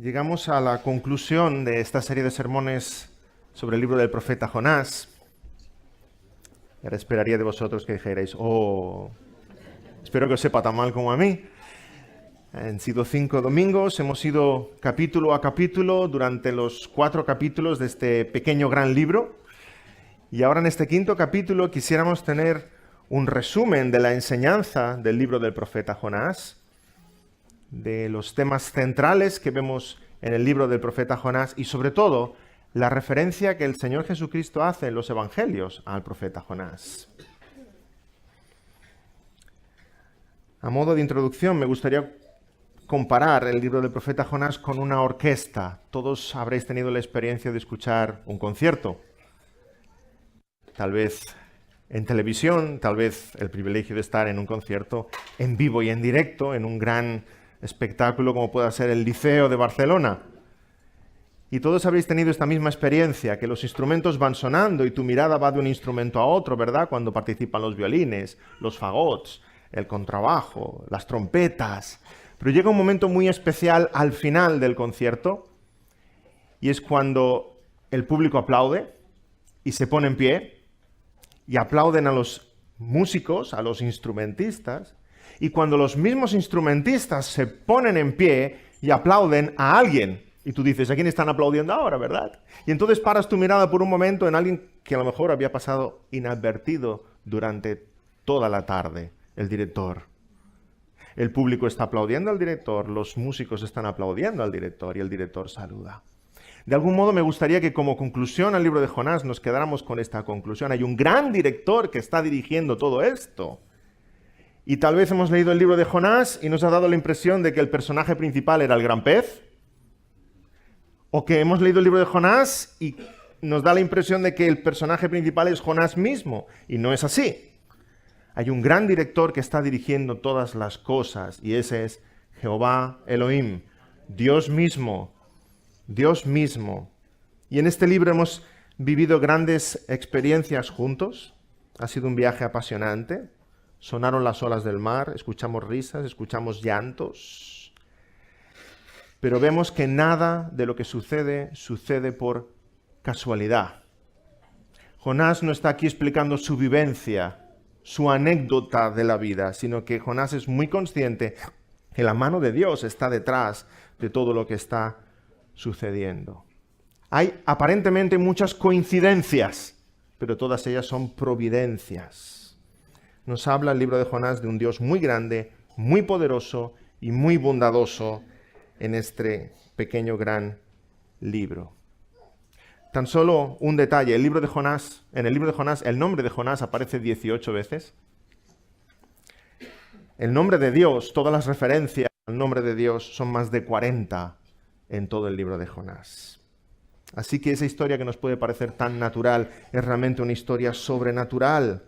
Llegamos a la conclusión de esta serie de sermones sobre el libro del profeta Jonás. Y ahora esperaría de vosotros que dijerais, espero que os sepa tan mal como a mí. Han sido 5 domingos, hemos ido capítulo a capítulo durante los 4 capítulos de este pequeño gran libro. Y ahora en este 5.º capítulo quisiéramos tener un resumen de la enseñanza del libro del profeta Jonás, de los temas centrales que vemos en el libro del profeta Jonás y sobre todo la referencia que el Señor Jesucristo hace en los evangelios al profeta Jonás. A modo de introducción me gustaría comparar el libro del profeta Jonás con una orquesta. Todos habréis tenido la experiencia de escuchar un concierto, tal vez en televisión, tal vez el privilegio de estar en un concierto en vivo y en directo, en un gran espectáculo como pueda ser el Liceo de Barcelona. Y todos habréis tenido esta misma experiencia, que los instrumentos van sonando y tu mirada va de un instrumento a otro, ¿verdad? Cuando participan los violines, los fagots, el contrabajo, las trompetas. Pero llega un momento muy especial al final del concierto y es cuando el público aplaude y se pone en pie y aplauden a los músicos, a los instrumentistas. Y cuando los mismos instrumentistas se ponen en pie y aplauden a alguien, y tú dices, ¿a quién están aplaudiendo ahora, verdad? Y entonces paras tu mirada por un momento en alguien que a lo mejor había pasado inadvertido durante toda la tarde, el director. El público está aplaudiendo al director, los músicos están aplaudiendo al director y el director saluda. De algún modo me gustaría que como conclusión al libro de Jonás nos quedáramos con esta conclusión. Hay un gran director que está dirigiendo todo esto. Y tal vez hemos leído el libro de Jonás y nos ha dado la impresión de que el personaje principal era el gran pez. O que hemos leído el libro de Jonás y nos da la impresión de que el personaje principal es Jonás mismo. Y no es así. Hay un gran director que está dirigiendo todas las cosas y ese es Jehová Elohim, Dios mismo. Dios mismo. Y en este libro hemos vivido grandes experiencias juntos. Ha sido un viaje apasionante. Sonaron las olas del mar, escuchamos risas, escuchamos llantos. Pero vemos que nada de lo que sucede por casualidad. Jonás no está aquí explicando su vivencia, su anécdota de la vida, sino que Jonás es muy consciente que la mano de Dios está detrás de todo lo que está sucediendo. Hay aparentemente muchas coincidencias, pero todas ellas son providencias. Nos habla el libro de Jonás de un Dios muy grande, muy poderoso y muy bondadoso en este pequeño gran libro. Tan solo un detalle, en el libro de Jonás el nombre de Jonás aparece 18 veces. El nombre de Dios, todas las referencias al nombre de Dios son más de 40 en todo el libro de Jonás. Así que esa historia que nos puede parecer tan natural es realmente una historia sobrenatural.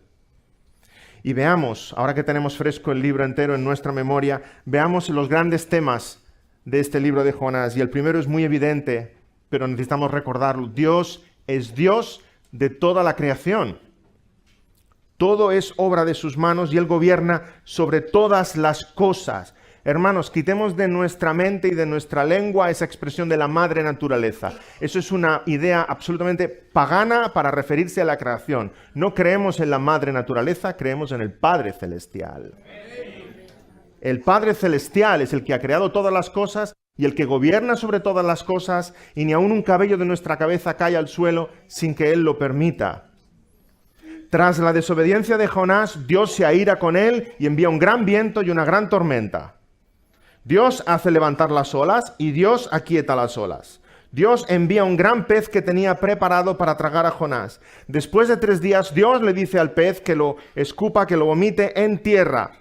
Y veamos, ahora que tenemos fresco el libro entero en nuestra memoria, veamos los grandes temas de este libro de Jonás. Y el primero es muy evidente, pero necesitamos recordarlo. Dios es Dios de toda la creación. Todo es obra de sus manos y Él gobierna sobre todas las cosas. Hermanos, quitemos de nuestra mente y de nuestra lengua esa expresión de la madre naturaleza. Eso es una idea absolutamente pagana para referirse a la creación. No creemos en la madre naturaleza, creemos en el Padre Celestial. El Padre Celestial es el que ha creado todas las cosas y el que gobierna sobre todas las cosas y ni aun un cabello de nuestra cabeza cae al suelo sin que Él lo permita. Tras la desobediencia de Jonás, Dios se aira con él y envía un gran viento y una gran tormenta. Dios hace levantar las olas y Dios aquieta las olas. Dios envía un gran pez que tenía preparado para tragar a Jonás. Después de 3 días, Dios le dice al pez que lo escupa, que lo vomite en tierra.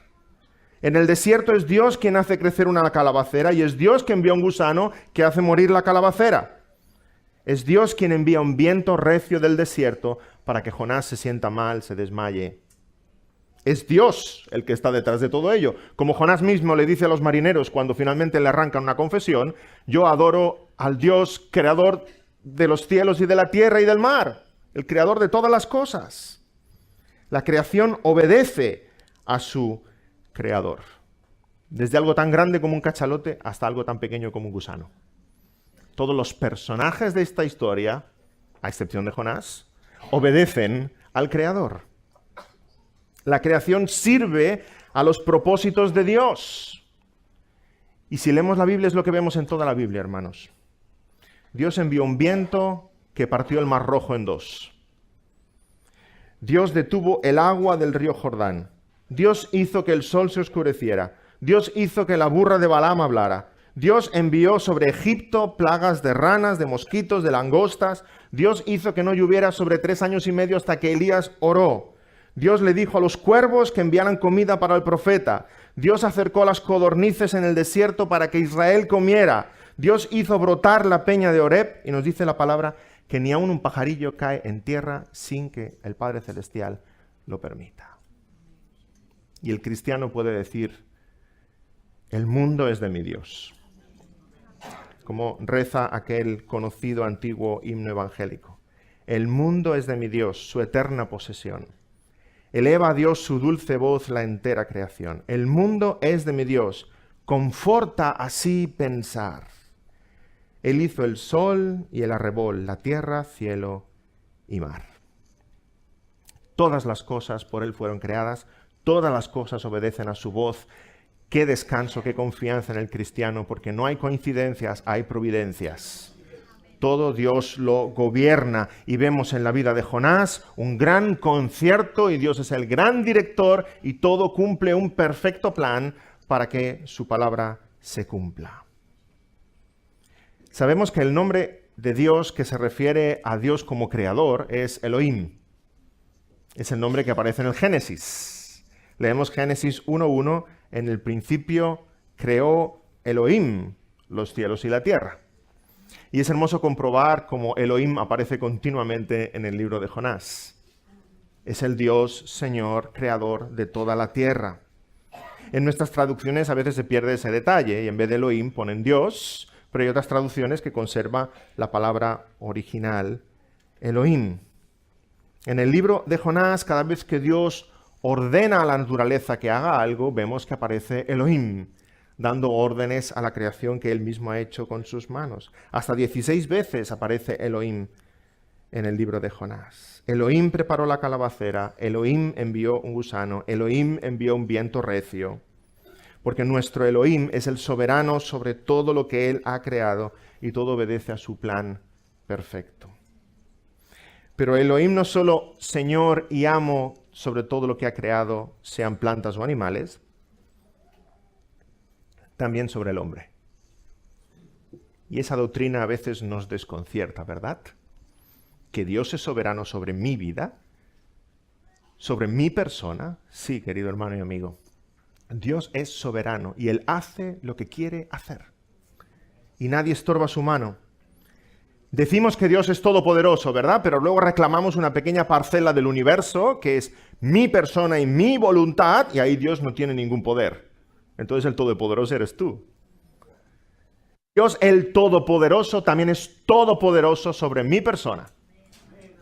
En el desierto es Dios quien hace crecer una calabacera y es Dios quien envía un gusano que hace morir la calabacera. Es Dios quien envía un viento recio del desierto para que Jonás se sienta mal, se desmaye. Es Dios el que está detrás de todo ello. Como Jonás mismo le dice a los marineros cuando finalmente le arrancan una confesión, yo adoro al Dios creador de los cielos y de la tierra y del mar, el creador de todas las cosas. La creación obedece a su creador. Desde algo tan grande como un cachalote hasta algo tan pequeño como un gusano. todos los personajes de esta historia, a excepción de Jonás, obedecen al Creador. La creación sirve a los propósitos de Dios. Y si leemos la Biblia es lo que vemos en toda la Biblia, hermanos. Dios envió un viento que partió el Mar Rojo en dos. Dios detuvo el agua del río Jordán. Dios hizo que el sol se oscureciera. Dios hizo que la burra de Balaam hablara. Dios envió sobre Egipto plagas de ranas, de mosquitos, de langostas. Dios hizo que no lloviera sobre 3 años y medio hasta que Elías oró. Dios le dijo a los cuervos que enviaran comida para el profeta. Dios acercó las codornices en el desierto para que Israel comiera. Dios hizo brotar la peña de Horeb, y nos dice la palabra que ni aun un pajarillo cae en tierra sin que el Padre Celestial lo permita. Y el cristiano puede decir, el mundo es de mi Dios. Como reza aquel conocido antiguo himno evangélico. El mundo es de mi Dios, su eterna posesión. Eleva a Dios su dulce voz la entera creación. El mundo es de mi Dios, conforta así pensar. Él hizo el sol y el arrebol, la tierra, cielo y mar. Todas las cosas por Él fueron creadas, todas las cosas obedecen a su voz. Qué descanso, qué confianza en el cristiano, porque no hay coincidencias, hay providencias. Todo Dios lo gobierna y vemos en la vida de Jonás un gran concierto y Dios es el gran director y todo cumple un perfecto plan para que su palabra se cumpla. Sabemos que el nombre de Dios que se refiere a Dios como creador es Elohim. Es el nombre que aparece en el Génesis. Leemos Génesis 1:1, en el principio creó Elohim los cielos y la tierra. Y es hermoso comprobar cómo Elohim aparece continuamente en el libro de Jonás. Es el Dios, Señor, creador de toda la tierra. En nuestras traducciones a veces se pierde ese detalle y en vez de Elohim ponen Dios, pero hay otras traducciones que conservan la palabra original, Elohim. En el libro de Jonás, cada vez que Dios ordena a la naturaleza que haga algo, vemos que aparece Elohim, dando órdenes a la creación que Él mismo ha hecho con sus manos. Hasta 16 veces aparece Elohim en el libro de Jonás. Elohim preparó la calabacera, Elohim envió un gusano, Elohim envió un viento recio. Porque nuestro Elohim es el soberano sobre todo lo que Él ha creado y todo obedece a su plan perfecto. Pero Elohim no solo Señor y amo sobre todo lo que ha creado, sean plantas o animales, también sobre el hombre. Y esa doctrina a veces nos desconcierta, ¿verdad? Que Dios es soberano sobre mi vida, sobre mi persona. Sí, querido hermano y amigo. Dios es soberano y Él hace lo que quiere hacer. Y nadie estorba su mano. Decimos que Dios es todopoderoso, ¿verdad? Pero luego reclamamos una pequeña parcela del universo que es mi persona y mi voluntad y ahí Dios no tiene ningún poder. Entonces el todopoderoso eres tú. Dios el todopoderoso también es todopoderoso sobre mi persona,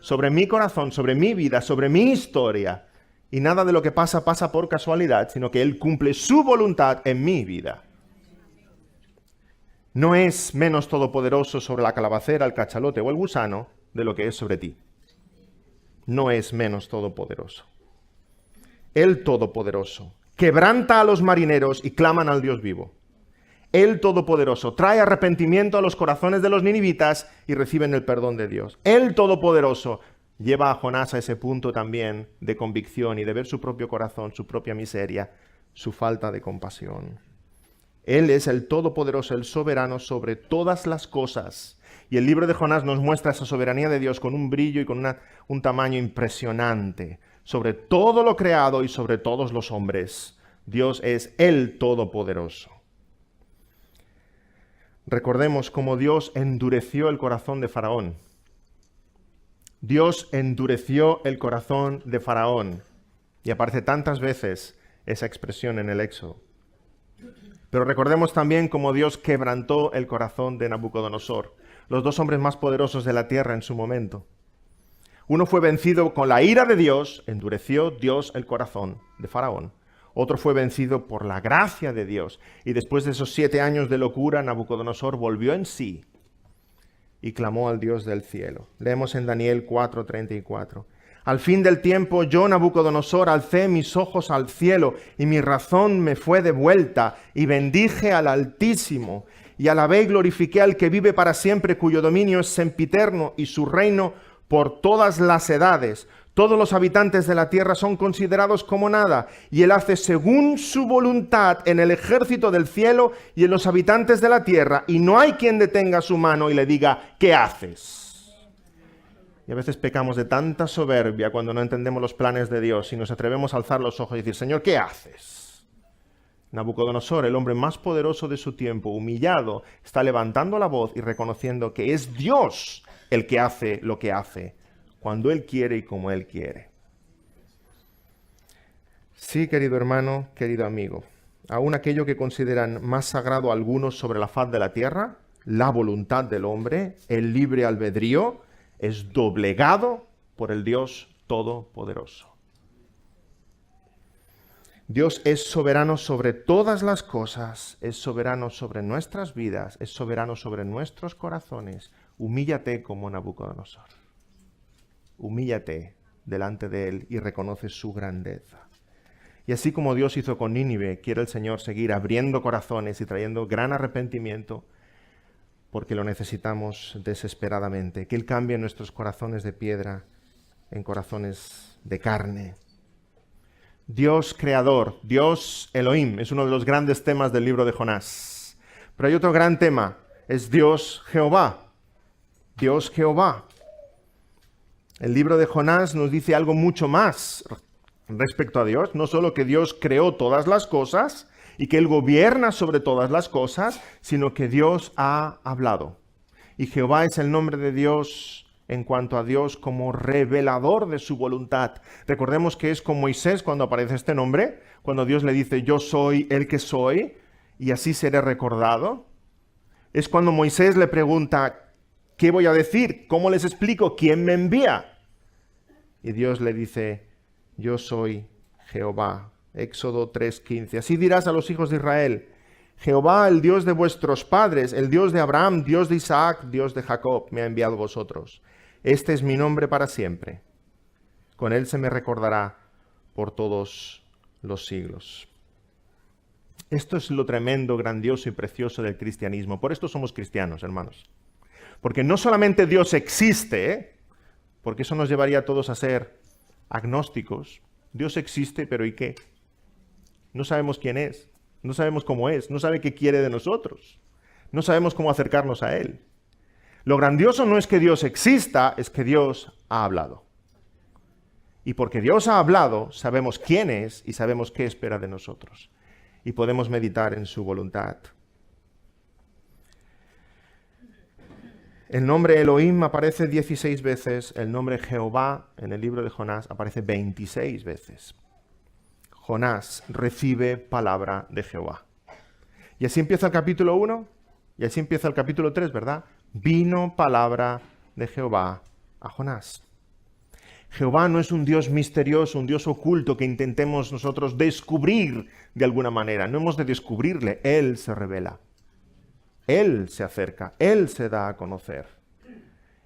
sobre mi corazón, sobre mi vida, sobre mi historia. Y nada de lo que pasa pasa por casualidad, sino que Él cumple su voluntad en mi vida. No es menos todopoderoso sobre la calabacera, el cachalote o el gusano de lo que es sobre ti. No es menos todopoderoso. El todopoderoso quebranta a los marineros y claman al Dios vivo. El todopoderoso trae arrepentimiento a los corazones de los ninivitas y reciben el perdón de Dios. El todopoderoso lleva a Jonás a ese punto también de convicción y de ver su propio corazón, su propia miseria, su falta de compasión. Él es el todopoderoso, el soberano sobre todas las cosas. Y el libro de Jonás nos muestra esa soberanía de Dios con un brillo y con un tamaño impresionante. Sobre todo lo creado y sobre todos los hombres. Dios es el todopoderoso. Recordemos cómo Dios endureció el corazón de Faraón. Dios endureció el corazón de Faraón. Y aparece tantas veces esa expresión en el Éxodo. Pero recordemos también cómo Dios quebrantó el corazón de Nabucodonosor, los dos hombres más poderosos de la tierra en su momento. Uno fue vencido con la ira de Dios, endureció Dios el corazón de Faraón. Otro fue vencido por la gracia de Dios. Y después de esos 7 años de locura, Nabucodonosor volvió en sí y clamó al Dios del cielo. Leemos en Daniel 4:34. Al fin del tiempo, yo, Nabucodonosor, alcé mis ojos al cielo, y mi razón me fue devuelta, y bendije al Altísimo, y alabé y glorifiqué al que vive para siempre, cuyo dominio es sempiterno, y su reino por todas las edades. Todos los habitantes de la tierra son considerados como nada, y él hace según su voluntad en el ejército del cielo y en los habitantes de la tierra, y no hay quien detenga su mano y le diga, ¿qué haces? Y a veces pecamos de tanta soberbia cuando no entendemos los planes de Dios y nos atrevemos a alzar los ojos y decir, Señor, ¿qué haces? Nabucodonosor, el hombre más poderoso de su tiempo, humillado, está levantando la voz y reconociendo que es Dios el que hace lo que hace, cuando Él quiere y como Él quiere. Sí, querido hermano, querido amigo, aún aquello que consideran más sagrado algunos sobre la faz de la tierra, la voluntad del hombre, el libre albedrío, es doblegado por el Dios Todopoderoso. Dios es soberano sobre todas las cosas, es soberano sobre nuestras vidas, es soberano sobre nuestros corazones. Humíllate como Nabucodonosor. Humíllate delante de Él y reconoce su grandeza. Y así como Dios hizo con Nínive, quiere el Señor seguir abriendo corazones y trayendo gran arrepentimiento, porque lo necesitamos desesperadamente. Que Él cambie nuestros corazones de piedra en corazones de carne. Dios creador, Dios Elohim, es uno de los grandes temas del libro de Jonás. Pero hay otro gran tema, es Dios Jehová. Dios Jehová. El libro de Jonás nos dice algo mucho más respecto a Dios, no solo que Dios creó todas las cosas y que Él gobierna sobre todas las cosas, sino que Dios ha hablado. Y Jehová es el nombre de Dios en cuanto a Dios como revelador de su voluntad. Recordemos que es con Moisés cuando aparece este nombre, cuando Dios le dice, yo soy el que soy, y así seré recordado. Es cuando Moisés le pregunta, ¿qué voy a decir? ¿Cómo les explico? ¿Quién me envía? Y Dios le dice, yo soy Jehová. Éxodo 3:15. Así dirás a los hijos de Israel, Jehová, el Dios de vuestros padres, el Dios de Abraham, Dios de Isaac, Dios de Jacob, me ha enviado a vosotros. Este es mi nombre para siempre. Con él se me recordará por todos los siglos. Esto es lo tremendo, grandioso y precioso del cristianismo. Por esto somos cristianos, hermanos. Porque no solamente Dios existe, porque eso nos llevaría a todos a ser agnósticos. Dios existe, pero ¿y qué? No sabemos quién es, no sabemos cómo es, no sabe qué quiere de nosotros, no sabemos cómo acercarnos a Él. Lo grandioso no es que Dios exista, es que Dios ha hablado. Y porque Dios ha hablado, sabemos quién es y sabemos qué espera de nosotros. Y podemos meditar en su voluntad. El nombre Elohim aparece 16 veces, el nombre Jehová en el libro de Jonás aparece 26 veces. Jonás recibe palabra de Jehová. Y así empieza el capítulo 1, y así empieza el capítulo 3, ¿verdad? Vino palabra de Jehová a Jonás. Jehová no es un Dios misterioso, un Dios oculto que intentemos nosotros descubrir de alguna manera. No hemos de descubrirle, Él se revela. Él se acerca, Él se da a conocer.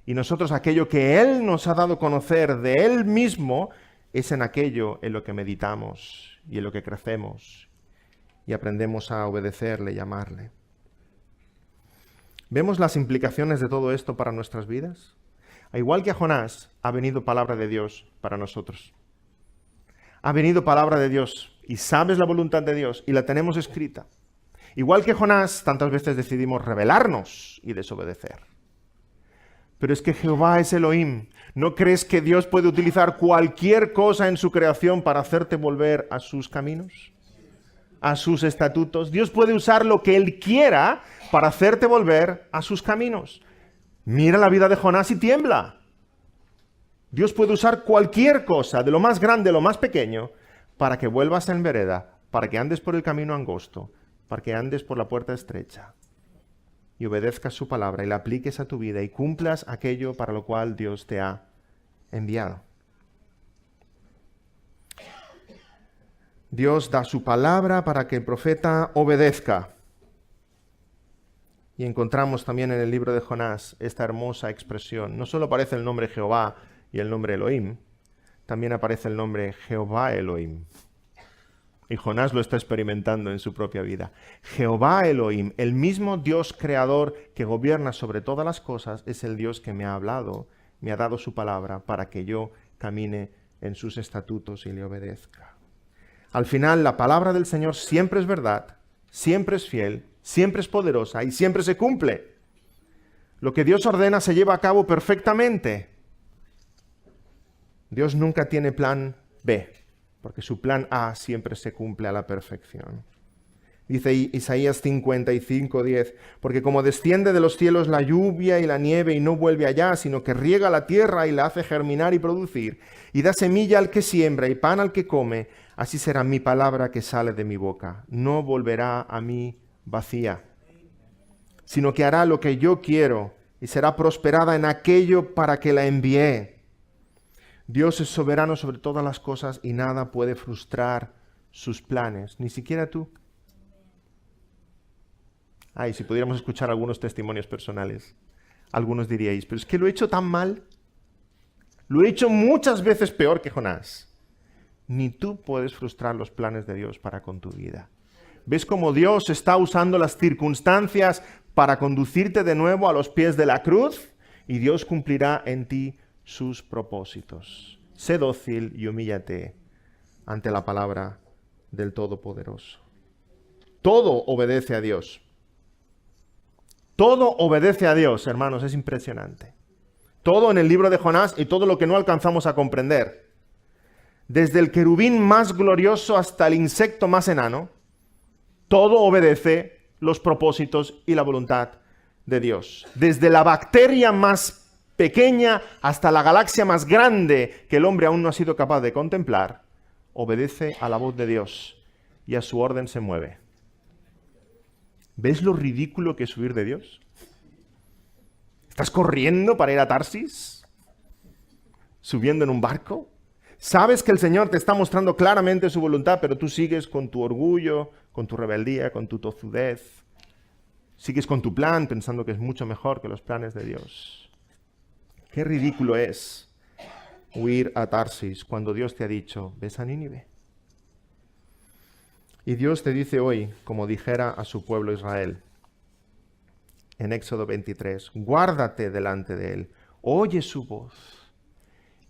Y nosotros aquello que Él nos ha dado a conocer de Él mismo es en aquello en lo que meditamos y en lo que crecemos y aprendemos a obedecerle y amarle. ¿Vemos las implicaciones de todo esto para nuestras vidas? Al igual que a Jonás, ha venido palabra de Dios para nosotros. Ha venido palabra de Dios y sabes la voluntad de Dios y la tenemos escrita. Igual que Jonás, tantas veces decidimos rebelarnos y desobedecer. Pero es que Jehová es Elohim. ¿No crees que Dios puede utilizar cualquier cosa en su creación para hacerte volver a sus caminos? A sus estatutos. Dios puede usar lo que Él quiera para hacerte volver a sus caminos. Mira la vida de Jonás y tiembla. Dios puede usar cualquier cosa, de lo más grande a lo más pequeño, para que vuelvas en vereda, para que andes por el camino angosto, para que andes por la puerta estrecha y obedezcas su palabra y la apliques a tu vida y cumplas aquello para lo cual Dios te ha enviado. Dios da su palabra para que el profeta obedezca. Y encontramos también en el libro de Jonás esta hermosa expresión. No solo aparece el nombre Jehová y el nombre Elohim, también aparece el nombre Jehová Elohim. Y Jonás lo está experimentando en su propia vida. Jehová Elohim, el mismo Dios creador que gobierna sobre todas las cosas, es el Dios que me ha hablado, me ha dado su palabra para que yo camine en sus estatutos y le obedezca. Al final, la palabra del Señor siempre es verdad, siempre es fiel, siempre es poderosa y siempre se cumple. Lo que Dios ordena se lleva a cabo perfectamente. Dios nunca tiene plan B, porque su plan A siempre se cumple a la perfección. Dice Isaías 55:10, porque como desciende de los cielos la lluvia y la nieve y no vuelve allá, sino que riega la tierra y la hace germinar y producir, y da semilla al que siembra y pan al que come, así será mi palabra que sale de mi boca. No volverá a mí vacía, sino que hará lo que yo quiero y será prosperada en aquello para que la envié. Dios es soberano sobre todas las cosas y nada puede frustrar sus planes, ni siquiera tú. Ay, si pudiéramos escuchar algunos testimonios personales, algunos diríais, pero es que lo he hecho tan mal, lo he hecho muchas veces peor que Jonás. Ni tú puedes frustrar los planes de Dios para con tu vida. ¿Ves cómo Dios está usando las circunstancias para conducirte de nuevo a los pies de la cruz? Y Dios cumplirá en ti sus propósitos. Sé dócil y humíllate ante la palabra del Todopoderoso. Todo obedece a Dios. Todo obedece a Dios, hermanos, es impresionante. Todo en el libro de Jonás y todo lo que no alcanzamos a comprender. Desde el querubín más glorioso hasta el insecto más enano, todo obedece los propósitos y la voluntad de Dios. Desde la bacteria más pequeña hasta la galaxia más grande que el hombre aún no ha sido capaz de contemplar, obedece a la voz de Dios y a su orden se mueve. ¿Ves lo ridículo que es huir de Dios? ¿Estás corriendo para ir a Tarsis? ¿Subiendo en un barco? Sabes que el Señor te está mostrando claramente su voluntad, pero tú sigues con tu orgullo, con tu rebeldía, con tu tozudez. Sigues con tu plan pensando que es mucho mejor que los planes de Dios. Qué ridículo es huir a Tarsis cuando Dios te ha dicho, ves a Nínive. Y Dios te dice hoy, como dijera a su pueblo Israel, en Éxodo 23, guárdate delante de él, oye su voz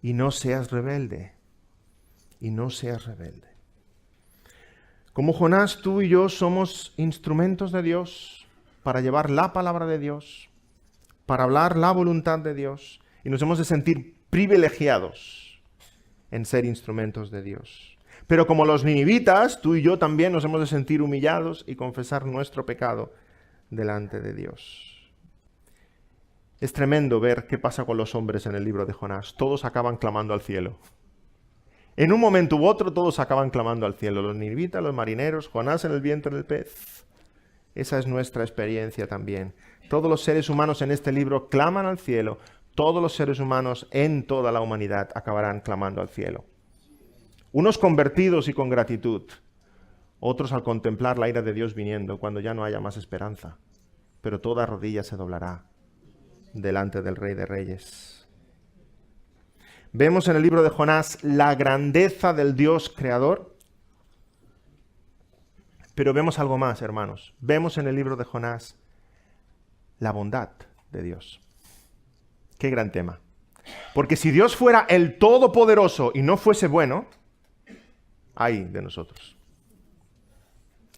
y no seas rebelde. Y no seas rebelde. Como Jonás, tú y yo somos instrumentos de Dios para llevar la palabra de Dios, para hablar la voluntad de Dios, y nos hemos de sentir privilegiados en ser instrumentos de Dios. Pero como los ninivitas, tú y yo también nos hemos de sentir humillados y confesar nuestro pecado delante de Dios. Es tremendo ver qué pasa con los hombres en el libro de Jonás. Todos acaban clamando al cielo. En un momento u otro todos acaban clamando al cielo. Los ninivitas, los marineros, Jonás en el viento del pez. Esa es nuestra experiencia también. Todos los seres humanos en este libro claman al cielo. Todos los seres humanos en toda la humanidad acabarán clamando al cielo. Unos convertidos y con gratitud. Otros al contemplar la ira de Dios viniendo cuando ya no haya más esperanza. Pero toda rodilla se doblará delante del Rey de Reyes. Vemos en el libro de Jonás la grandeza del Dios creador, pero vemos algo más, hermanos. Vemos en el libro de Jonás la bondad de Dios. Qué gran tema. Porque si Dios fuera el Todopoderoso y no fuese bueno, ay de nosotros.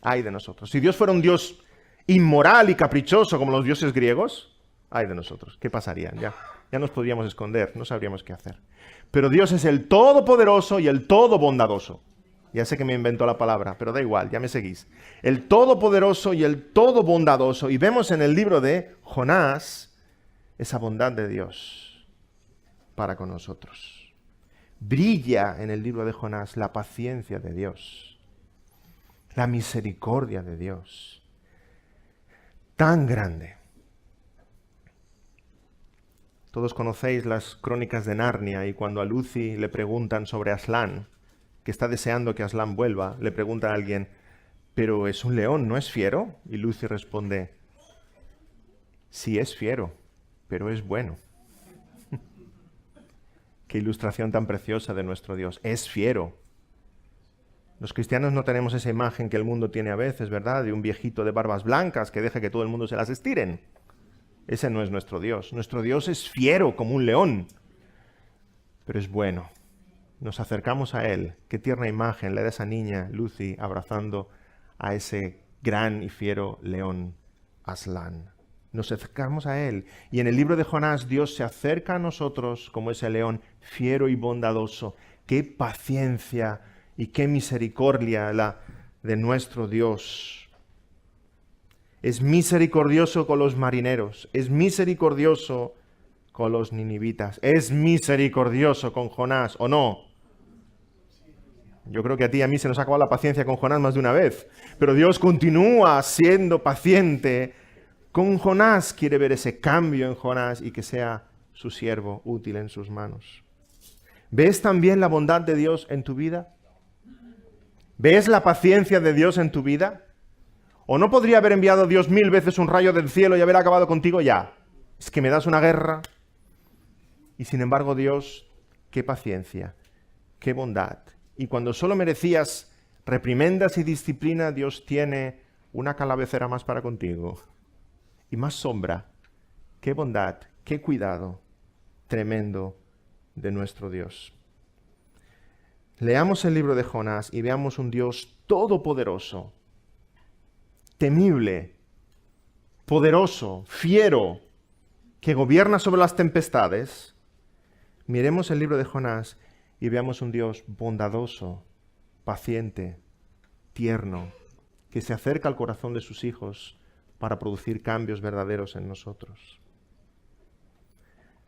Ay de nosotros. Si Dios fuera un Dios inmoral y caprichoso como los dioses griegos, ay de nosotros. ¿Qué pasaría? Ya nos podríamos esconder, no sabríamos qué hacer. Pero Dios es el Todopoderoso y el Todobondadoso. Ya sé que me inventó la palabra, pero da igual, ya me seguís. El Todopoderoso y el Todobondadoso. Y vemos en el libro de Jonás esa bondad de Dios para con nosotros. Brilla en el libro de Jonás la paciencia de Dios, la misericordia de Dios, tan grande. Todos conocéis las crónicas de Narnia y cuando a Lucy le preguntan sobre Aslan, que está deseando que Aslan vuelva, le pregunta a alguien, pero es un león, ¿no es fiero? Y Lucy responde, Sí, es fiero, pero es bueno. Qué ilustración tan preciosa de nuestro Dios. Es fiero. Los cristianos no tenemos esa imagen que el mundo tiene a veces, ¿verdad? De un viejito de barbas blancas que deja que todo el mundo se las estiren. Ese no es nuestro Dios. Nuestro Dios es fiero como un león, pero es bueno. Nos acercamos a Él. Qué tierna imagen la de esa niña, Lucy, abrazando a ese gran y fiero león, Aslan. Nos acercamos a Él. Y en el libro de Jonás, Dios se acerca a nosotros como ese león fiero y bondadoso. Qué paciencia y qué misericordia la de nuestro Dios. Es misericordioso con los marineros, es misericordioso con los ninivitas, es misericordioso con Jonás, ¿o no? Yo creo que a ti y a mí se nos ha acabado la paciencia con Jonás más de una vez, pero Dios continúa siendo paciente con Jonás, quiere ver ese cambio en Jonás y que sea su siervo útil en sus manos. ¿Ves también la bondad de Dios en tu vida? ¿Ves la paciencia de Dios en tu vida? ¿O no podría haber enviado Dios 1000 veces un rayo del cielo y haber acabado contigo ya? Es que me das una guerra. Y sin embargo, Dios, qué paciencia, qué bondad. Y cuando solo merecías reprimendas y disciplina, Dios tiene una calabacera más para contigo. Y más sombra. Qué bondad, qué cuidado tremendo de nuestro Dios. Leamos el libro de Jonás y veamos un Dios todopoderoso, temible, poderoso, fiero, que gobierna sobre las tempestades. Miremos el libro de Jonás y veamos un Dios bondadoso, paciente, tierno, que se acerca al corazón de sus hijos para producir cambios verdaderos en nosotros.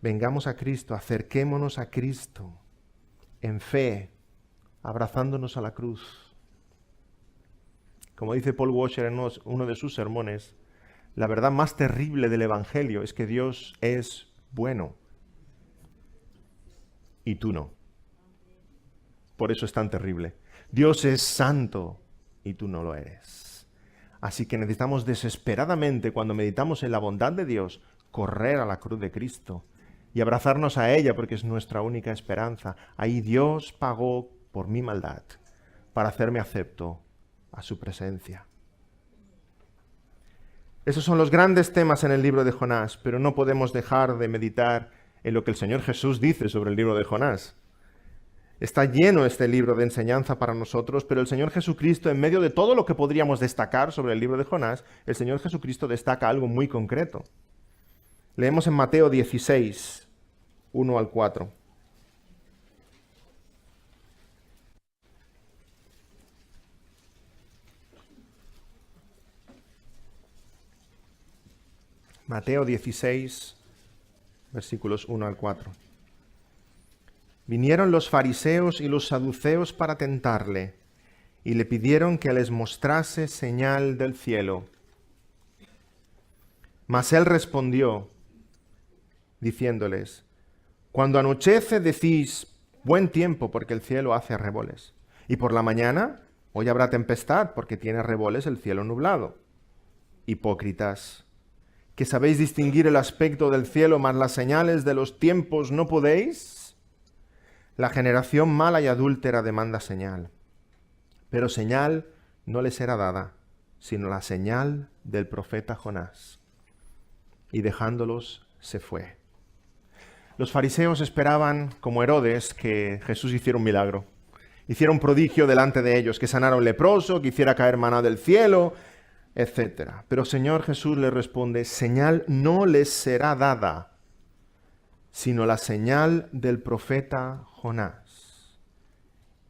Vengamos a Cristo, acerquémonos a Cristo en fe, abrazándonos a la cruz. Como dice Paul Washer en uno de sus sermones, la verdad más terrible del Evangelio es que Dios es bueno y tú no. Por eso es tan terrible. Dios es santo y tú no lo eres. Así que necesitamos desesperadamente, cuando meditamos en la bondad de Dios, correr a la cruz de Cristo y abrazarnos a ella porque es nuestra única esperanza. Ahí Dios pagó por mi maldad para hacerme acepto a su presencia. Esos son los grandes temas en el libro de Jonás, pero no podemos dejar de meditar en lo que el Señor Jesús dice sobre el libro de Jonás. Está lleno este libro de enseñanza para nosotros, pero el Señor Jesucristo, en medio de todo lo que podríamos destacar sobre el libro de Jonás, el Señor Jesucristo destaca algo muy concreto. Leemos en Mateo 16, 1 al 4. Mateo 16, versículos 1 al 4. Vinieron los fariseos y los saduceos para tentarle, y le pidieron que les mostrase señal del cielo. Mas él respondió, diciéndoles, cuando anochece decís, buen tiempo, porque el cielo hace arreboles. Y por la mañana, hoy habrá tempestad, porque tiene arreboles el cielo nublado. Hipócritas, que sabéis distinguir el aspecto del cielo, mas las señales de los tiempos no podéis. La generación mala y adúltera demanda señal, pero señal no les será dada, sino la señal del profeta Jonás. Y dejándolos, se fue. Los fariseos esperaban, como Herodes, que Jesús hiciera un milagro. Hiciera un prodigio delante de ellos, que sanara a un leproso, que hiciera caer maná del cielo, etc. Pero Señor Jesús les responde, señal no les será dada, sino la señal del profeta Jonás.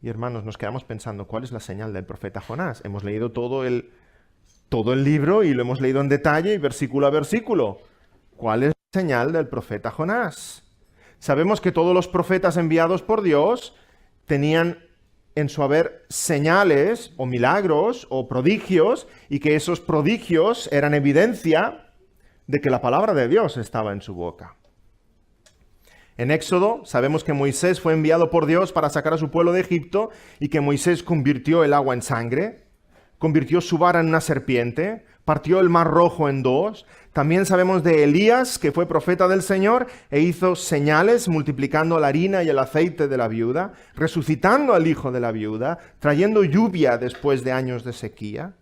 Y hermanos, nos quedamos pensando, ¿cuál es la señal del profeta Jonás? Hemos leído todo el libro y lo hemos leído en detalle y versículo a versículo. ¿Cuál es la señal del profeta Jonás? Sabemos que todos los profetas enviados por Dios tenían en su haber señales o milagros o prodigios, y que esos prodigios eran evidencia de que la palabra de Dios estaba en su boca. En Éxodo sabemos que Moisés fue enviado por Dios para sacar a su pueblo de Egipto y que Moisés convirtió el agua en sangre. convirtió su vara en una serpiente, partió el mar rojo en dos. También sabemos de Elías, que fue profeta del Señor e hizo señales multiplicando la harina y el aceite de la viuda, resucitando al hijo de la viuda, trayendo lluvia después de años de sequía.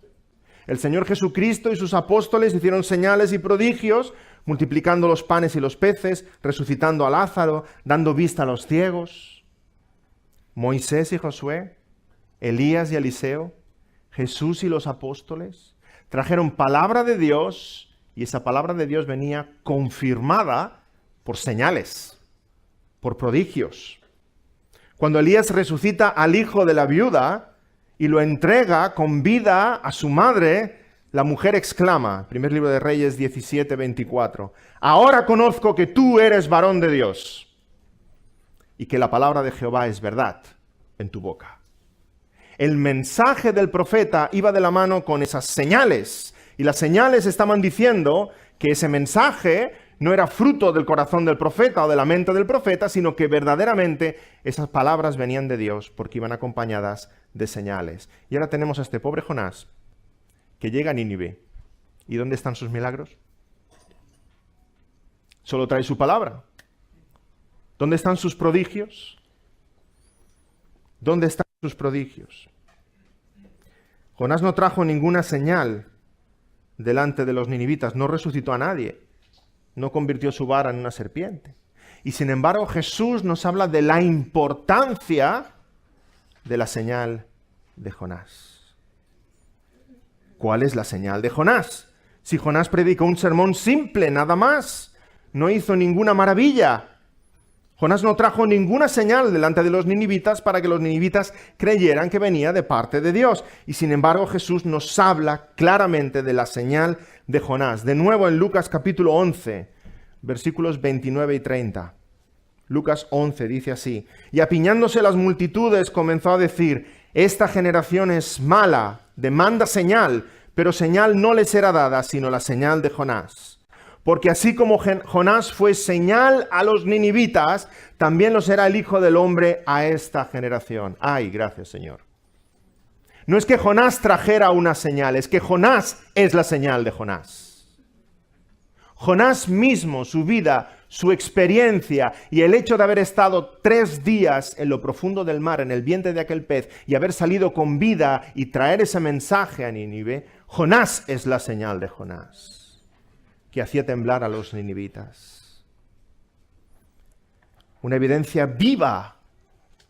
El Señor Jesucristo y sus apóstoles hicieron señales y prodigios, multiplicando los panes y los peces, resucitando a Lázaro, dando vista a los ciegos. Moisés y Josué, Elías y Eliseo, Jesús y los apóstoles trajeron palabra de Dios, y esa palabra de Dios venía confirmada por señales, por prodigios. Cuando Elías resucita al hijo de la viuda y lo entrega con vida a su madre, la mujer exclama, primer libro de Reyes 17:24, ahora conozco que tú eres varón de Dios y que la palabra de Jehová es verdad en tu boca. El mensaje del profeta iba de la mano con esas señales, y las señales estaban diciendo que ese mensaje no era fruto del corazón del profeta o de la mente del profeta, sino que verdaderamente esas palabras venían de Dios porque iban acompañadas de señales. Y ahora tenemos a este pobre Jonás que llega a Nínive. ¿Y dónde están sus milagros? Solo trae su palabra. ¿Dónde están sus prodigios? ¿Dónde están sus prodigios? Jonás no trajo ninguna señal delante de los ninivitas, no resucitó a nadie, no convirtió su vara en una serpiente. Y sin embargo, Jesús nos habla de la importancia de la señal de Jonás. ¿Cuál es la señal de Jonás? Si Jonás predicó un sermón simple, nada más, no hizo ninguna maravilla. Jonás no trajo ninguna señal delante de los ninivitas para que los ninivitas creyeran que venía de parte de Dios. Y sin embargo, Jesús nos habla claramente de la señal de Jonás. De nuevo en Lucas capítulo 11, versículos 29 y 30. Lucas 11 dice así: y apiñándose las multitudes comenzó a decir, esta generación es mala, demanda señal, pero señal no les será dada, sino la señal de Jonás. Porque así como Jonás fue señal a los ninivitas, también lo será el Hijo del Hombre a esta generación. ¡Ay, gracias, Señor! No es que Jonás trajera una señal, es que Jonás es la señal de Jonás. Jonás mismo, su vida, su experiencia y el hecho de haber estado 3 días en lo profundo del mar, en el vientre de aquel pez, y haber salido con vida y traer ese mensaje a Nínive, Jonás es la señal de Jonás, que hacía temblar a los ninivitas. Una evidencia viva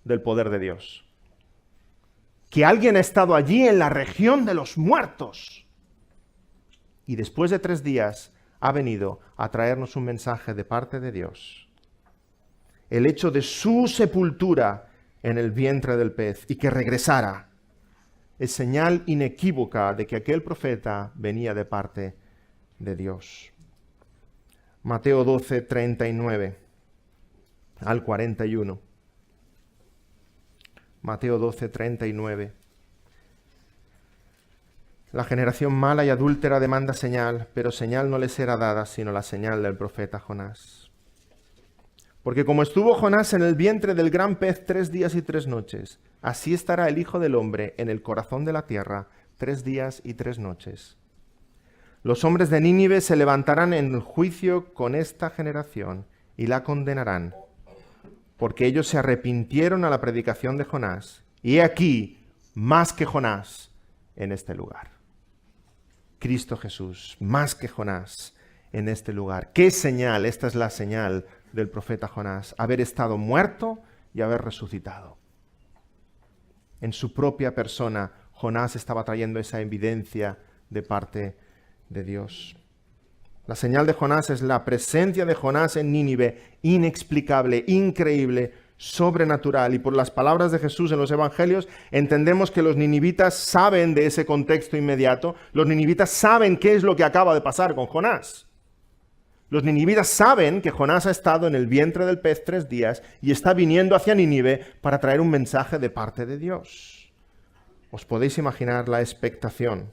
del poder de Dios. Que alguien ha estado allí en la región de los muertos y después de 3 días ha venido a traernos un mensaje de parte de Dios. El hecho de su sepultura en el vientre del pez y que regresara es señal inequívoca de que aquel profeta venía de parte de Dios. Mateo 12, 39 al 41. Mateo 12, 39. La generación mala y adúltera demanda señal, pero señal no les será dada, sino la señal del profeta Jonás. Porque como estuvo Jonás en el vientre del gran pez 3 días y 3 noches, así estará el Hijo del Hombre en el corazón de la tierra 3 días y 3 noches. Los hombres de Nínive se levantarán en el juicio con esta generación y la condenarán, porque ellos se arrepintieron a la predicación de Jonás. Y he aquí, más que Jonás en este lugar. Cristo Jesús, más que Jonás en este lugar. ¿Qué señal? Esta es la señal del profeta Jonás: haber estado muerto y haber resucitado. En su propia persona, Jonás estaba trayendo esa evidencia de parte de Dios. La señal de Jonás es la presencia de Jonás en Nínive, inexplicable, increíble, sobrenatural. Y por las palabras de Jesús en los evangelios, entendemos que los ninivitas saben de ese contexto inmediato. Los ninivitas saben qué es lo que acaba de pasar con Jonás. Los ninivitas saben que Jonás ha estado en el vientre del pez 3 días y está viniendo hacia Nínive para traer un mensaje de parte de Dios. ¿Os podéis imaginar la expectación?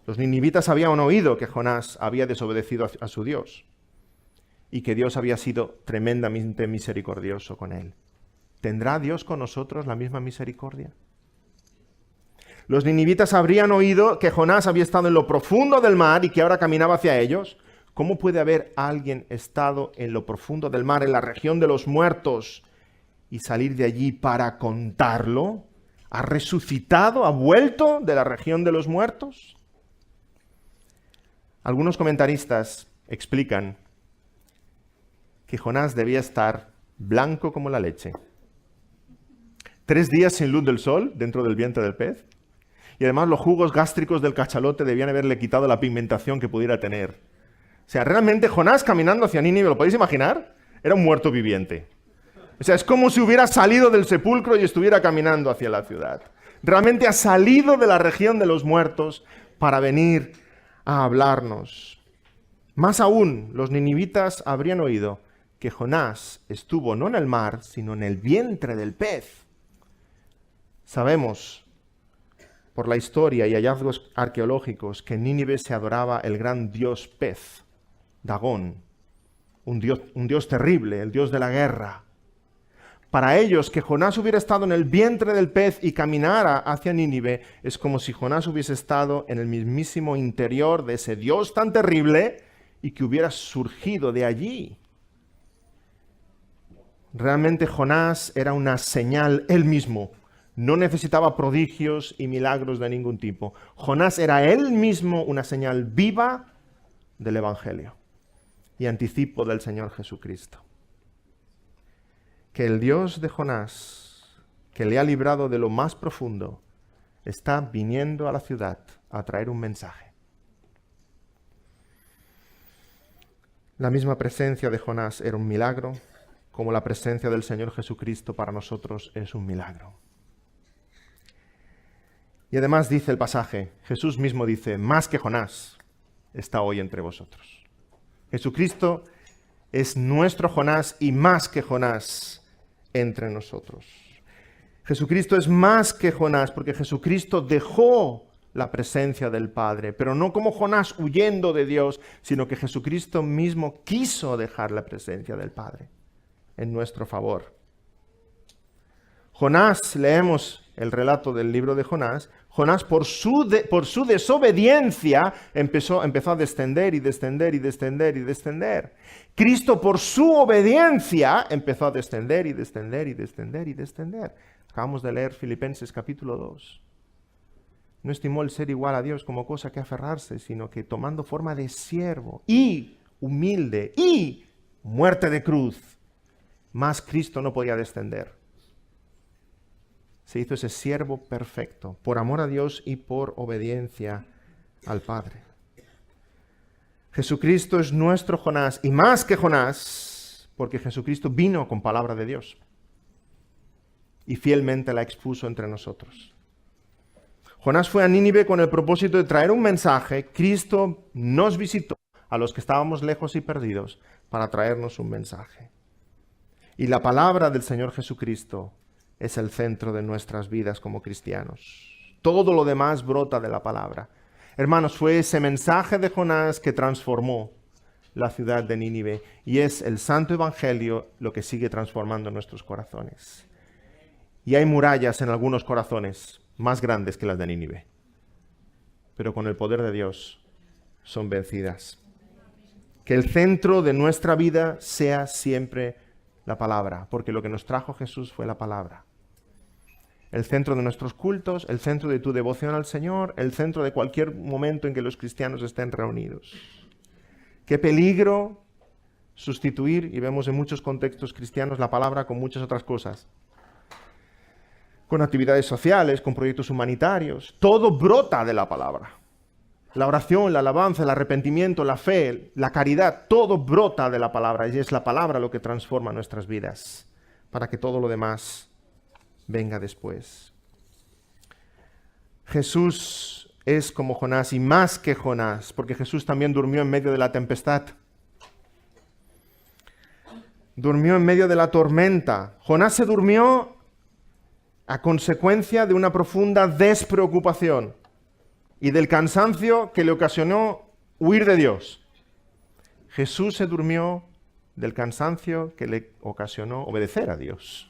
Los ninivitas habían oído que Jonás había desobedecido a su Dios y que Dios había sido tremendamente misericordioso con él. ¿Tendrá Dios con nosotros la misma misericordia? Los ninivitas habrían oído que Jonás había estado en lo profundo del mar y que ahora caminaba hacia ellos. ¿Cómo puede haber alguien estado en lo profundo del mar, en la región de los muertos, y salir de allí para contarlo? ¿Ha resucitado? ¿Ha vuelto de la región de los muertos? Algunos comentaristas explican que Jonás debía estar blanco como la leche. 3 días sin luz del sol dentro del vientre del pez. Y además los jugos gástricos del cachalote debían haberle quitado la pigmentación que pudiera tener. O sea, realmente Jonás caminando hacia Nínive, ¿lo podéis imaginar? Era un muerto viviente. O sea, es como si hubiera salido del sepulcro y estuviera caminando hacia la ciudad. Realmente ha salido de la región de los muertos para venir a hablarnos. Más aún, los ninivitas habrían oído que Jonás estuvo no en el mar, sino en el vientre del pez. Sabemos por la historia y hallazgos arqueológicos que en Nínive se adoraba el gran dios pez, Dagón, un dios terrible, el dios de la guerra. Para ellos, que Jonás hubiera estado en el vientre del pez y caminara hacia Nínive, es como si Jonás hubiese estado en el mismísimo interior de ese dios tan terrible y que hubiera surgido de allí. Realmente Jonás era una señal él mismo. No necesitaba prodigios y milagros de ningún tipo. Jonás era él mismo una señal viva del Evangelio y anticipo del Señor Jesucristo. Que el Dios de Jonás, que le ha librado de lo más profundo, está viniendo a la ciudad a traer un mensaje. La misma presencia de Jonás era un milagro, como la presencia del Señor Jesucristo para nosotros es un milagro. Y además dice el pasaje, Jesús mismo dice, más que Jonás está hoy entre vosotros. Jesucristo es nuestro Jonás y más que Jonás entre nosotros. Jesucristo es más que Jonás porque Jesucristo dejó la presencia del Padre, pero no como Jonás huyendo de Dios, sino que Jesucristo mismo quiso dejar la presencia del Padre en nuestro favor. Jonás, leemos el relato del libro de Jonás, Jonás por su desobediencia empezó a descender y descender y descender y descender. Cristo por su obediencia empezó a descender y descender y descender y descender. Acabamos de leer Filipenses capítulo 2. No estimó el ser igual a Dios como cosa que aferrarse, sino que tomando forma de siervo y humilde y muerte de cruz, más Cristo no podía descender. Se hizo ese siervo perfecto, por amor a Dios y por obediencia al Padre. Jesucristo es nuestro Jonás, y más que Jonás, porque Jesucristo vino con palabra de Dios y fielmente la expuso entre nosotros. Jonás fue a Nínive con el propósito de traer un mensaje. Cristo nos visitó a los que estábamos lejos y perdidos para traernos un mensaje. Y la palabra del Señor Jesucristo es el centro de nuestras vidas como cristianos. Todo lo demás brota de la palabra. Hermanos, fue ese mensaje de Jonás que transformó la ciudad de Nínive y es el Santo Evangelio lo que sigue transformando nuestros corazones. Y hay murallas en algunos corazones más grandes que las de Nínive, pero con el poder de Dios son vencidas. Que el centro de nuestra vida sea siempre la palabra, porque lo que nos trajo Jesús fue la palabra. El centro de nuestros cultos, el centro de tu devoción al Señor, el centro de cualquier momento en que los cristianos estén reunidos. Qué peligro sustituir, y vemos en muchos contextos cristianos, la palabra con muchas otras cosas. Con actividades sociales, con proyectos humanitarios. Todo brota de la palabra. La oración, la alabanza, el arrepentimiento, la fe, la caridad, todo brota de la palabra. Y es la palabra lo que transforma nuestras vidas, para que todo lo demás venga después. Jesús es como Jonás y más que Jonás, porque Jesús también durmió en medio de la tempestad. Durmió en medio de la tormenta. Jonás se durmió a consecuencia de una profunda despreocupación y del cansancio que le ocasionó huir de Dios. Jesús se durmió del cansancio que le ocasionó obedecer a Dios.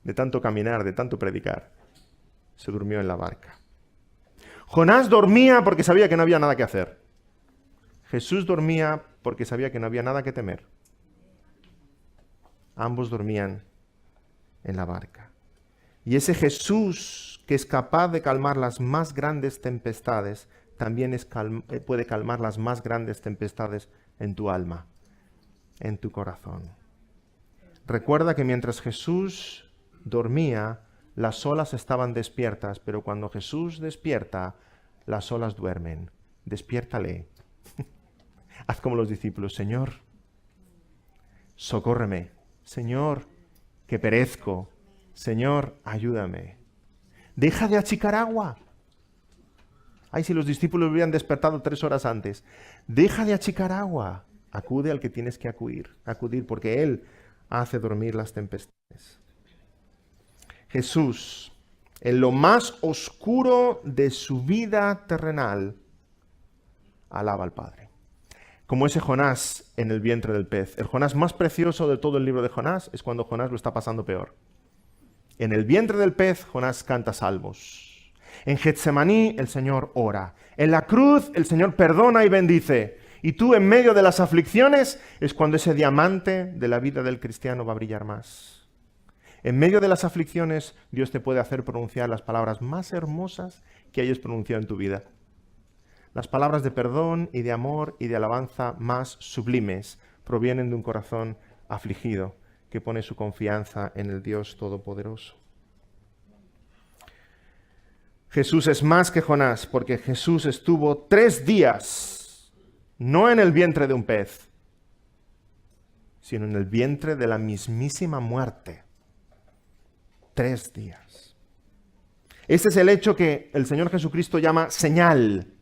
De tanto caminar, de tanto predicar. se durmió en la barca. Jonás dormía porque sabía que no había nada que hacer. Jesús dormía porque sabía que no había nada que temer. Ambos dormían en la barca. Y ese Jesús que es capaz de calmar las más grandes tempestades, también puede calmar las más grandes tempestades en tu alma, en tu corazón. Recuerda que mientras Jesús dormía, las olas estaban despiertas, pero cuando Jesús despierta, las olas duermen. Despiértale. Haz como los discípulos: Señor, socórreme. Señor, que perezco. Señor, ayúdame. Deja de achicar agua. Ay, si los discípulos hubieran despertado 3 horas antes. Deja de achicar agua. Acude al que tienes que acudir, porque Él hace dormir las tempestades. Jesús, en lo más oscuro de su vida terrenal, alaba al Padre. Como ese Jonás en el vientre del pez. El Jonás más precioso de todo el libro de Jonás es cuando Jonás lo está pasando peor. En el vientre del pez, Jonás canta salmos. En Getsemaní, el Señor ora. En la cruz, el Señor perdona y bendice. Y tú, en medio de las aflicciones, es cuando ese diamante de la vida del cristiano va a brillar más. En medio de las aflicciones, Dios te puede hacer pronunciar las palabras más hermosas que hayas pronunciado en tu vida. Las palabras de perdón y de amor y de alabanza más sublimes provienen de un corazón afligido que pone su confianza en el Dios Todopoderoso. Jesús es más que Jonás, porque Jesús estuvo 3 días, no en el vientre de un pez, sino en el vientre de la mismísima muerte. 3 días. Este es el hecho que el Señor Jesucristo llama señal.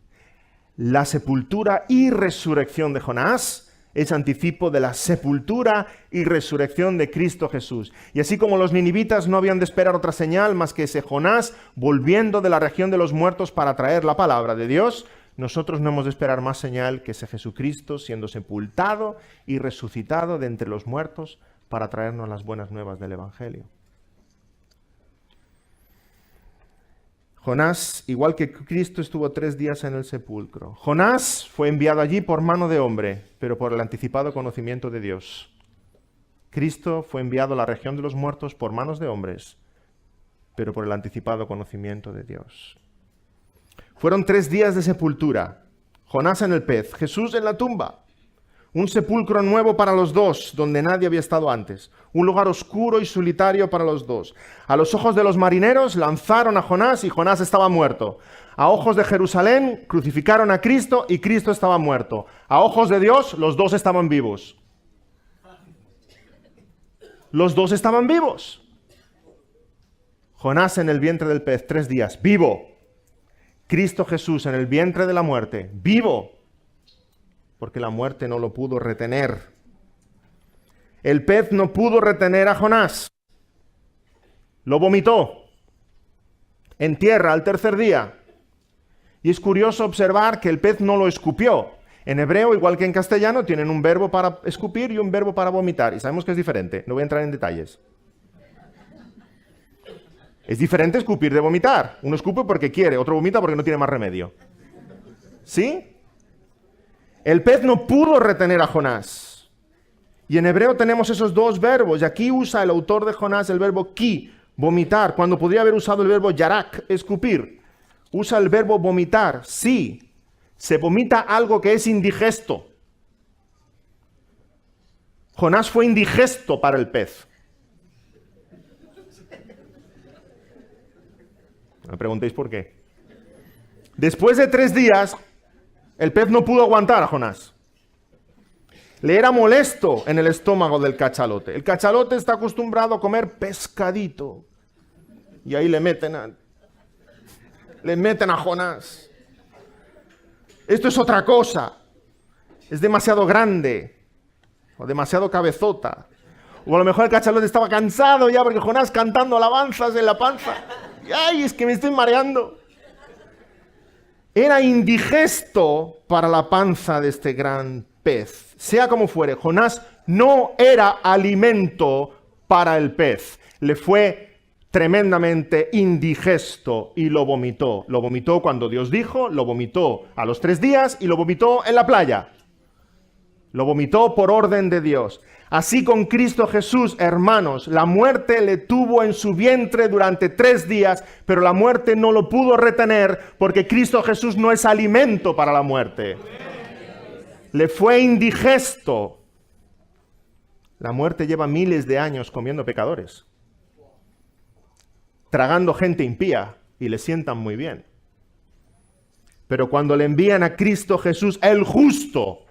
La sepultura y resurrección de Jonás es anticipo de la sepultura y resurrección de Cristo Jesús. Y así como los ninivitas no habían de esperar otra señal más que ese Jonás volviendo de la región de los muertos para traer la palabra de Dios, nosotros no hemos de esperar más señal que ese Jesucristo siendo sepultado y resucitado de entre los muertos para traernos las buenas nuevas del Evangelio. Jonás, igual que Cristo, estuvo 3 días en el sepulcro. Jonás fue enviado allí por mano de hombre, pero por el anticipado conocimiento de Dios. Cristo fue enviado a la región de los muertos por manos de hombres, pero por el anticipado conocimiento de Dios. Fueron 3 días de sepultura. Jonás en el pez, Jesús en la tumba. Un sepulcro nuevo para los dos, donde nadie había estado antes. Un lugar oscuro y solitario para los dos. A los ojos de los marineros lanzaron a Jonás y Jonás estaba muerto. A ojos de Jerusalén crucificaron a Cristo y Cristo estaba muerto. A ojos de Dios los dos estaban vivos. Los dos estaban vivos. Jonás en el vientre del pez, 3 días, vivo. Cristo Jesús en el vientre de la muerte, vivo. Porque la muerte no lo pudo retener. El pez no pudo retener a Jonás. Lo vomitó en tierra al 3er día. Y es curioso observar que el pez no lo escupió. En hebreo, igual que en castellano, tienen un verbo para escupir y un verbo para vomitar. Y sabemos que es diferente. No voy a entrar en detalles. Es diferente escupir de vomitar. Uno escupe porque quiere, otro vomita porque no tiene más remedio. ¿Sí? El pez no pudo retener a Jonás. Y en hebreo tenemos esos 2 verbos. Y aquí usa el autor de Jonás el verbo ki, vomitar, cuando podría haber usado el verbo yarak, escupir. Usa el verbo vomitar. Sí, se vomita algo que es indigesto. Jonás fue indigesto para el pez. No me preguntéis por qué. Después de 3 días... el pez no pudo aguantar a Jonás. Le era molesto en el estómago del cachalote. El cachalote está acostumbrado a comer pescadito. Y ahí le meten a Jonás. Esto es otra cosa. Es demasiado grande. O demasiado cabezota. O a lo mejor el cachalote estaba cansado ya porque Jonás cantando alabanzas en la panza. Y, ¡ay, es que me estoy mareando! Era indigesto para la panza de este gran pez. Sea como fuere, Jonás no era alimento para el pez. Le fue tremendamente indigesto y lo vomitó. Lo vomitó cuando Dios dijo, lo vomitó a los 3 días y lo vomitó en la playa. Lo vomitó por orden de Dios. Así con Cristo Jesús, hermanos, la muerte le tuvo en su vientre durante 3 días, pero la muerte no lo pudo retener porque Cristo Jesús no es alimento para la muerte. Le fue indigesto. La muerte lleva miles de años comiendo pecadores, tragando gente impía, y le sientan muy bien. Pero cuando le envían a Cristo Jesús, el justo,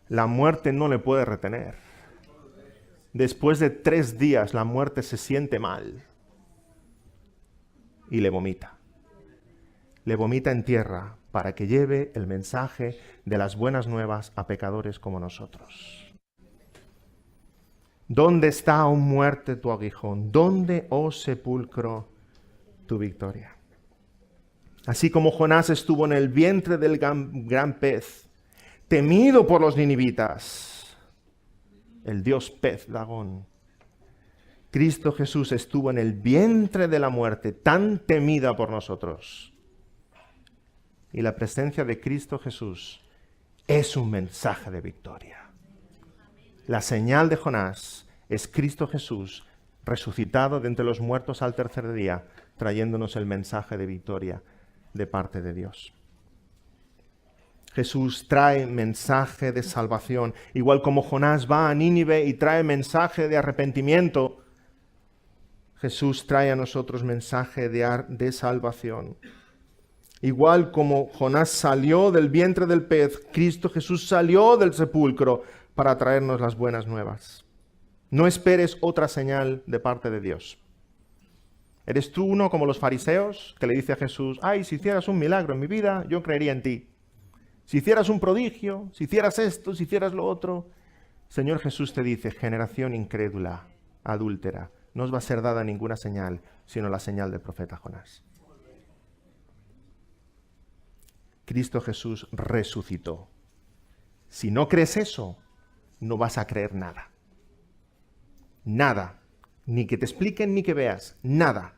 la muerte no le puede retener. Después de 3 días, la muerte se siente mal y le vomita. Le vomita en tierra para que lleve el mensaje de las buenas nuevas a pecadores como nosotros. ¿Dónde está, oh muerte, tu aguijón? ¿Dónde, oh sepulcro, tu victoria? Así como Jonás estuvo en el vientre del gran pez, temido por los ninivitas, el dios pez Dagón, Cristo Jesús estuvo en el vientre de la muerte, tan temida por nosotros. Y la presencia de Cristo Jesús es un mensaje de victoria. La señal de Jonás es Cristo Jesús resucitado de entre los muertos al 3er día, trayéndonos el mensaje de victoria de parte de Dios. Jesús trae mensaje de salvación, igual como Jonás va a Nínive y trae mensaje de arrepentimiento. Jesús trae a nosotros mensaje de salvación. Igual como Jonás salió del vientre del pez, Cristo Jesús salió del sepulcro para traernos las buenas nuevas. No esperes otra señal de parte de Dios. ¿Eres tú uno como los fariseos que le dice a Jesús, ay, si hicieras un milagro en mi vida, yo creería en ti? Si hicieras un prodigio, si hicieras esto, si hicieras lo otro. Señor Jesús te dice, generación incrédula, adúltera, no os va a ser dada ninguna señal, sino la señal del profeta Jonás. Cristo Jesús resucitó. Si no crees eso, no vas a creer nada. Nada. Ni que te expliquen ni que veas. Nada.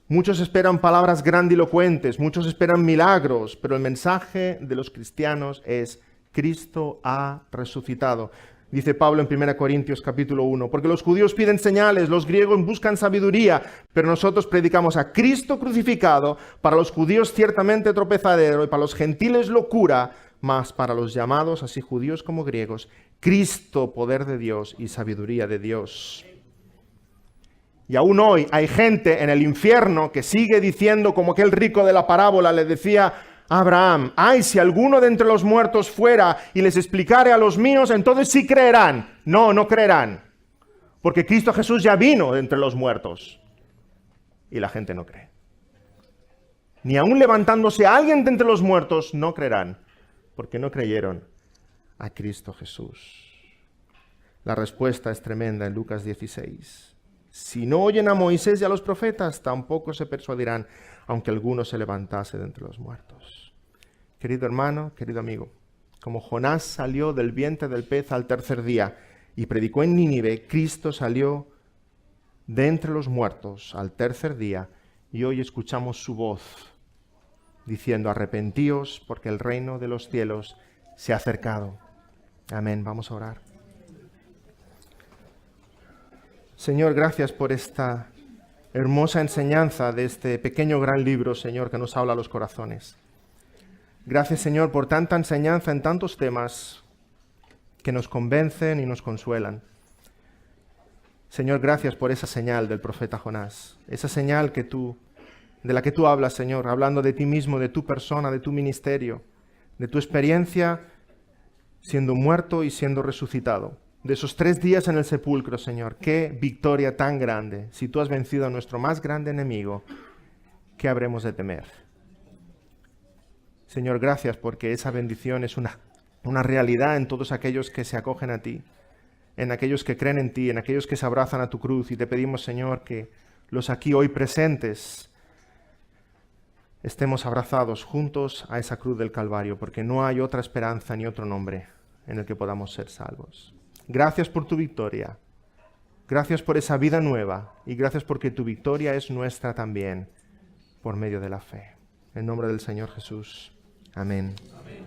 Muchos esperan palabras grandilocuentes, muchos esperan milagros, pero el mensaje de los cristianos es Cristo ha resucitado. Dice Pablo en 1 Corintios capítulo 1, porque los judíos piden señales, los griegos buscan sabiduría, pero nosotros predicamos a Cristo crucificado, para los judíos ciertamente tropezadero y para los gentiles locura, mas para los llamados, así judíos como griegos, Cristo, poder de Dios y sabiduría de Dios. Y aún hoy hay gente en el infierno que sigue diciendo, como aquel rico de la parábola le decía a Abraham, ay, si alguno de entre los muertos fuera y les explicare a los míos, entonces sí creerán. No, no creerán, porque Cristo Jesús ya vino de entre los muertos. Y la gente no cree. Ni aún levantándose alguien de entre los muertos, no creerán, porque no creyeron a Cristo Jesús. La respuesta es tremenda en Lucas 16. Si no oyen a Moisés y a los profetas, tampoco se persuadirán, aunque alguno se levantase de entre los muertos. Querido hermano, querido amigo, como Jonás salió del vientre del pez al 3er día y predicó en Nínive, Cristo salió de entre los muertos al 3er día y hoy escuchamos su voz diciendo, arrepentíos porque el reino de los cielos se ha acercado. Amén. Vamos a orar. Señor, gracias por esta hermosa enseñanza de este pequeño gran libro, Señor, que nos habla a los corazones. Gracias, Señor, por tanta enseñanza en tantos temas que nos convencen y nos consuelan. Señor, gracias por esa señal del profeta Jonás, esa señal de la que tú hablas, Señor, hablando de ti mismo, de tu persona, de tu ministerio, de tu experiencia siendo muerto y siendo resucitado. De esos 3 días en el sepulcro, Señor, qué victoria tan grande. Si tú has vencido a nuestro más grande enemigo, ¿qué habremos de temer? Señor, gracias porque esa bendición es una realidad en todos aquellos que se acogen a ti, en aquellos que creen en ti, en aquellos que se abrazan a tu cruz. Y te pedimos, Señor, que los aquí hoy presentes estemos abrazados juntos a esa cruz del Calvario, porque no hay otra esperanza ni otro nombre en el que podamos ser salvos. Gracias por tu victoria. Gracias por esa vida nueva y gracias porque tu victoria es nuestra también por medio de la fe. En nombre del Señor Jesús. Amén. Amén.